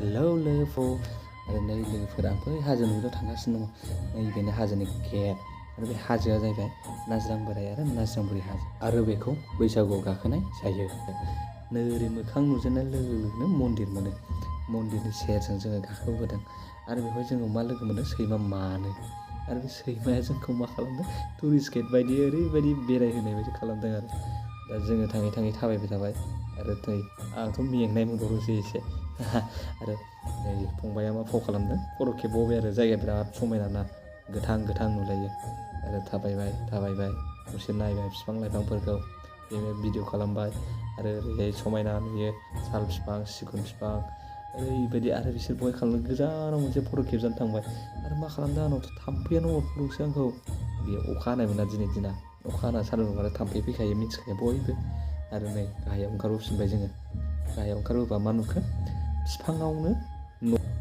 Hello लोगोफोर आरो नै लोगोफोरा बै हाजोनिल' थांगासिनो दङ नैबेनो हाजोनि गेट आरो बे हाजोआ जाहैबाय नाज्रां बोराइ आरो नाज्रां बुरि हाजो आरो बेखौ बैसागुआव गाखोनाय जायो। नोरै मोखां नुजेननाय लोगो लोगोनो मन्दिर मोनो। मन्दिरनि सेरजों जोङो गाखोबोदों आरो बेवहाय जोङो मा लोगो मोनो सैमा मानै आरो बे सैमाया जोंखौ मा खालामदों टुरिस्ट गेट बायदि ओरैबायदि बेरायहोनाय बायदि खालामदों आरो दा जोङो थाङै थाङै थाबायबाय थाबाय आरो नै आंथ' मेंनाय मोनबावदोंसो एसे आरो नै फंबाया मा फाव खालामदों फट' खेबबावबाय आरो जायगाया बिराद समायना ना गोथां गोथां नुलायो आरो थाबायबाय दसे नायबाय बिफां लाइफांफोरखौ बेनो भिडिअ खालामबाय आरो ओरैहाय समायना नुयो साल बिफां सिगुन बिफां ओरैबायदि आरो बिसोर बहाय खालामदों गोजानाव मोनसे फट' खेबजानो थांबाय आरो मा खालामदों आंनावथ' थाम्फैयानो अरबावदोंसो आंखौ बे अखा हानायमोनना दिनै दिना अखा हाना सान्दुं दुंबाथाय थाम्फै फैखायो मिथिखायो बयबो आरो नै गाहायाव ओंखारबोफिनबाय जोङो गाहायाव ओंखारबोबा मा नुखो बिफाङावनो